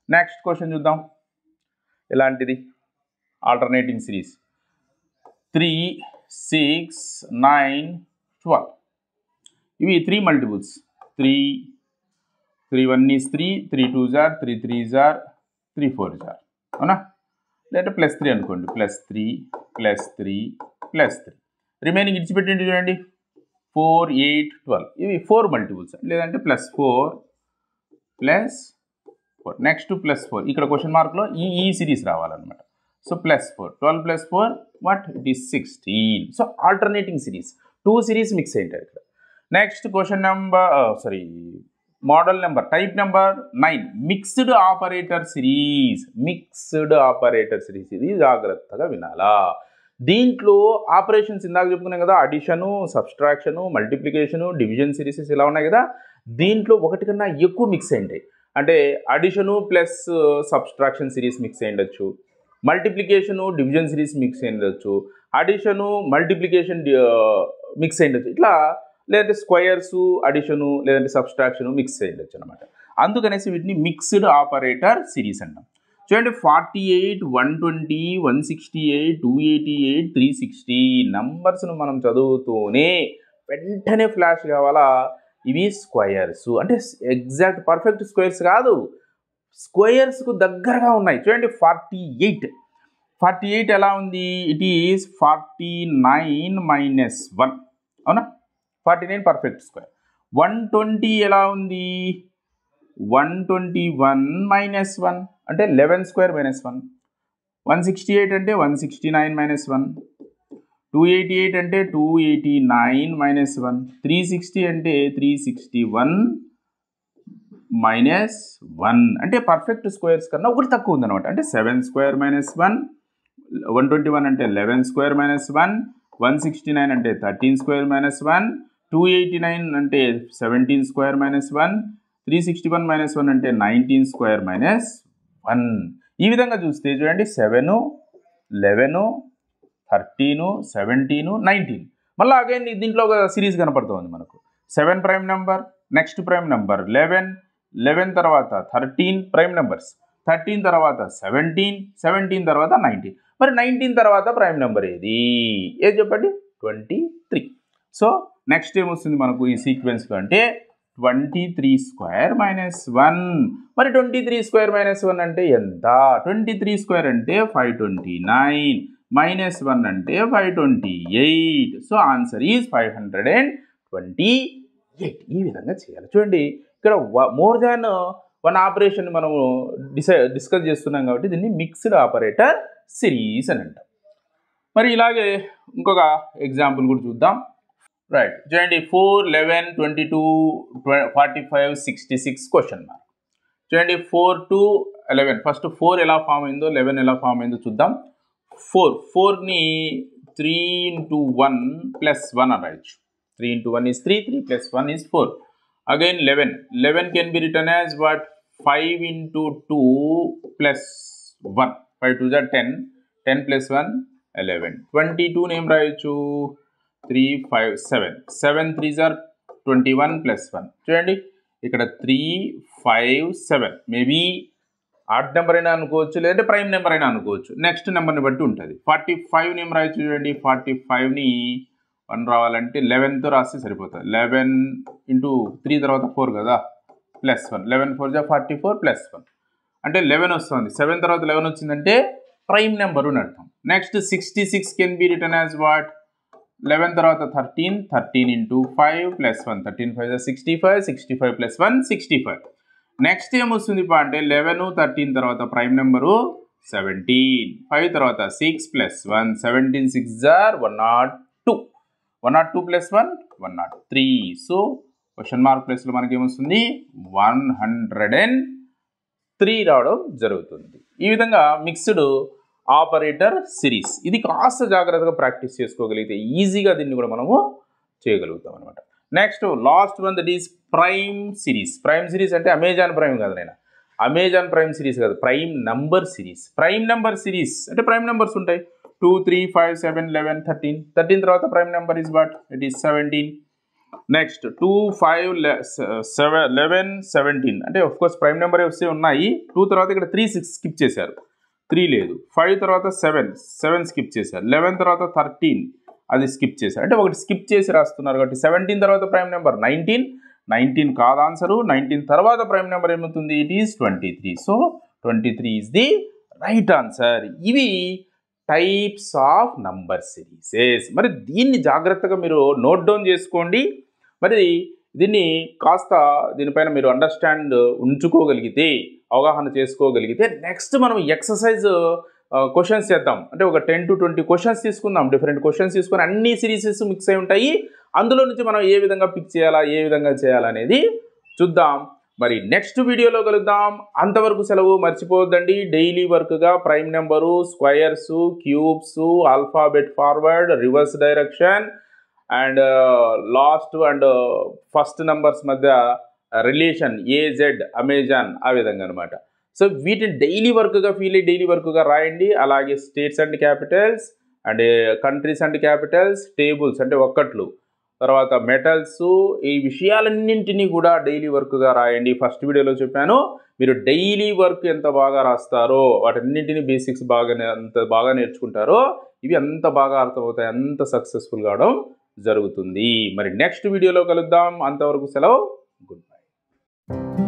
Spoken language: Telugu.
నెక్స్ట్ క్వశ్చన్ చూద్దాం. ఇలాంటిది ఆల్టర్నేటింగ్ సిరీస్ 3, 6, 9, 12. ఇవి 3 multiples. 3 1 is 3, 3 2s are, 3 3s are, 3 4s are. అవునా? లేదా +3 అనుకోండి. +3 +3 +3 రిమైనింగ్ ఇడిచిపెట్టండి. చూడండి 4 8 12 ఇవి 4 మల్టిపుల్స్. లేదంటే +4 +4 నెక్స్ట్ +4 ఇక్కడ క్వశ్చన్ మార్క్లో ఈ సిరీస్ రావాలన్నమాట. So +4 12 + 4 what it is 16. So alternating series 2 series mix అయ్యింటారు ఇక్కడ. Next question number model number type number 9 mixed operator series. ఇది జాగ్రత్తగా వినాలా. దీంట్లో ఆపరేషన్స్ ఇందాక చెప్పుకున్నాం కదా, addition, subtraction, multiplication, division series ఇలా ఉన్నాయి కదా. దీంట్లో ఒకటి కన్నా ఎక్కువ మిక్స్ అయ్యింటాయి. అంటే addition plus subtraction series mix అయ్యిండొచ్చు, మల్టిప్లికేషను డివిజన్ సిరీస్ మిక్స్ అయ్యిండొచ్చు, అడిషను మల్టిప్లికేషన్ మిక్స్ అయ్యిండొచ్చు. ఇట్లా లేదంటే స్క్వయర్సు అడిషను లేదంటే సబ్స్ట్రాక్షను మిక్స్ అయ్యిండొచ్చు అనమాట. అందుకనేసి వీటిని మిక్స్డ్ ఆపరేటర్ సిరీస్ అంటాం. చూడండి 48 120 168 288 360 నంబర్స్ను మనం చదువుతూనే వెంటనే ఫ్లాష్ కావాలా. ఇవి స్క్వయర్స్ అంటే ఎగ్జాక్ట్ పర్ఫెక్ట్ స్క్వేర్స్ కాదు, స్క్వేర్స్కు దగ్గరగా ఉన్నాయి. చూడండి 48 ఎలా ఉంది? It is 49 - 1. అవునా? 49 పర్ఫెక్ట్ స్క్వేర్. 120 ఎలా ఉంది? 121 - 1 అంటే 11 స్క్వేర్ - 1. 168 అంటే 169 - 1. 288 అంటే 289 - 1. 360 అంటే 361 - 1 అంటే పర్ఫెక్ట్ స్క్వేర్స్ కన్నా ఒకటి తక్కువ ఉందన్నమాట. అంటే 7 స్క్వేర్ - 1, 121 అంటే 11 స్క్వేర్ - 1, 169 అంటే 13 స్క్వేర్ - 1, 289 అంటే 17 స్క్వేర్ - 1, 361 - 1 అంటే 19 స్క్వేర్ - 1. ఈ విధంగా చూస్తే చూడండి 7 11 13 17 19. మళ్ళీ అగైన్ దీంట్లో ఒక సిరీస్ కనపడుతుంది మనకు. 7 prime number, next prime number 11 తర్వాత 13 ప్రైమ్ నెంబర్స్, 13 తర్వాత 17 తర్వాత 19. మరి 19 తర్వాత ప్రైమ్ నెంబర్ ఏది చెప్పండి? 23. సో నెక్స్ట్ ఏమొస్తుంది మనకు ఈ సీక్వెన్స్లో అంటే 23 స్క్వేర్ - 1. మరి 23 స్క్వేర్ - 1 అంటే ఎంత? 23 స్క్వేర్ అంటే 529 -1 అంటే 528. So answer is 528. ఈ విధంగా చేయాలి. చూడండి ఇక్కడ మోర్ దాన్ 1 ఆపరేషన్ మనము డిస్కస్ చేస్తున్నాం కాబట్టి దీన్ని మిక్స్డ్ ఆపరేటర్ సిరీస్ అని అంటాం. మరి ఇలాగే ఇంకొక ఎగ్జాంపుల్ కూడా చూద్దాం. రైట్, చూడండి 4 11 22 45 66 క్వశ్చన్ మార్క్. చూడండి 4 to 11 ఫస్ట్ 4 ఎలా ఫామ్ అయిందో 11 ఎలా ఫామ్ అయిందో చూద్దాం. 4ని 3 into 1 plus 1 అని రాయొచ్చు. 3 into 1 is 3, 3 plus 1 is 4. Again 11 can be written as what? 5 into 2 plus 1. 5 2s are 10, 10 plus 1 11. 22 name రాయొచ్చు 3 5 7, 7 3s are 21 plus 1. చూడండి ఇక్కడ 3 5 7 మేబీ ఆడ్ నెంబర్ అయినా అనుకోవచ్చు, లేదంటే ప్రైమ్ నెంబర్ అయినా అనుకోవచ్చు. నెక్స్ట్ నెంబర్ని బట్టి ఉంటుంది. 45 నేమ్ రాయొచ్చు. చూడండి 45ని 1 రావాలంటే 11తో రాస్తే సరిపోతుంది. 11 into 3 తర్వాత 4 కదా, ప్లస్ 1. 11 4 44 ప్లస్ 1 అంటే 11 వస్తుంది. 7 తర్వాత 11 వచ్చిందంటే ప్రైమ్ నెంబరు అని అర్థం. Next 66 can be return as what? 11 తర్వాత 13, 13 into 5 ప్లస్ 1, 13 5 65, 65 ప్లస్ 1 65. నెక్స్ట్ ఏమొస్తుంది అంటే 11 13 తర్వాత ప్రైమ్ నెంబరు 17, 5 తర్వాత 6 plus 1, 17 6 are 102, 102 plus 1 103. So question mark ప్లేస్లో మనకి ఏమొస్తుంది? 103 రావడం జరుగుతుంది. ఈ విధంగా మిక్స్డ్ ఆపరేటర్ సిరీస్. ఇది కాస్త జాగ్రత్తగా ప్రాక్టీస్ చేసుకోగలిగితే ఈజీగా దీన్ని కూడా మనము చేయగలుగుతాం అనమాట. Next last one, that is prime series. Prime series అంటే అమెజాన్ ప్రైమ్ కాదు, నేను అమెజాన్ ప్రైమ్ సిరీస్ కాదు, prime number series. Prime number series అంటే ప్రైమ్ నెంబర్స్ ఉంటాయి 2 3 5 7 11 13. 13 తర్వాత prime number is what? It is 17. Next 2, 5, 7, 11, 17 అంటే ఆఫ్ కోర్స్ ప్రైమ్ నెంబర్ వస్తే ఉన్నాయి. 2 తర్వాత ఇక్కడ 3, 6 స్కిప్ చేశారు, 3 లేదు. 5 తర్వాత 7 స్కిప్ చేశారు. 11 తర్వాత 13 అది స్కిప్ చేశారు. అంటే ఒకటి స్కిప్ చేసి రాస్తున్నారు కాబట్టి 17 తర్వాత ప్రైమ్ నెంబర్ 19 కాదు ఆన్సరు. 19 తర్వాత ప్రైమ్ నెంబర్ ఏమవుతుంది? It is 23. So 23 is the right answer. ఇవి టైప్స్ ఆఫ్ నంబర్ సిరీసెస్. మరి దీన్ని జాగ్రత్తగా మీరు నోట్ డౌన్ చేసుకోండి. మరి దీన్ని కాస్త దీనిపైన మీరు అండర్స్టాండ్ ఉంచుకోగలిగితే, అవగాహన చేసుకోగలిగితే నెక్స్ట్ మనం ఎక్సర్సైజ్ క్వశ్చన్స్ చేద్దాం. అంటే ఒక 10 to 20 క్వశ్చన్స్ తీసుకుందాం. డిఫరెంట్ క్వశ్చన్స్ తీసుకొని అన్ని సిరీసెస్ మిక్స్ అయి ఉంటాయి. అందులో నుంచి మనం ఏ విధంగా పిక్ చేయాలా, ఏ విధంగా చేయాలనేది చూద్దాం. మరి నెక్స్ట్ వీడియోలో కలుద్దాం. అంతవరకు సెలవు. మర్చిపోవద్దండి, డైలీ వర్క్గా prime number, squares, cubes, alphabet forward, reverse direction and last and first numbers మధ్య రిలేషన్, ఏజెడ్, అమెజాన్, ఆ విధంగా అనమాట. సో వీటిని డైలీ వర్క్గా రాయండి. అలాగే states and capitals and countries and capitals, tables అంటే ఒక్కట్లు, తర్వాత మెటల్స్, ఈ విషయాలన్నింటినీ కూడా డైలీ వర్క్గా రాయండి. ఫస్ట్ వీడియోలో చెప్పాను, మీరు డైలీ వర్క్ ఎంత బాగా రాస్తారో, వాటన్నింటినీ బేసిక్స్ అంత బాగా నేర్చుకుంటారో ఇవి అంత బాగా అర్థమవుతాయి, అంత సక్సెస్ఫుల్ కావడం జరుగుతుంది. మరి నెక్స్ట్ వీడియోలో కలుద్దాం. అంతవరకు సెలవు. Good bye.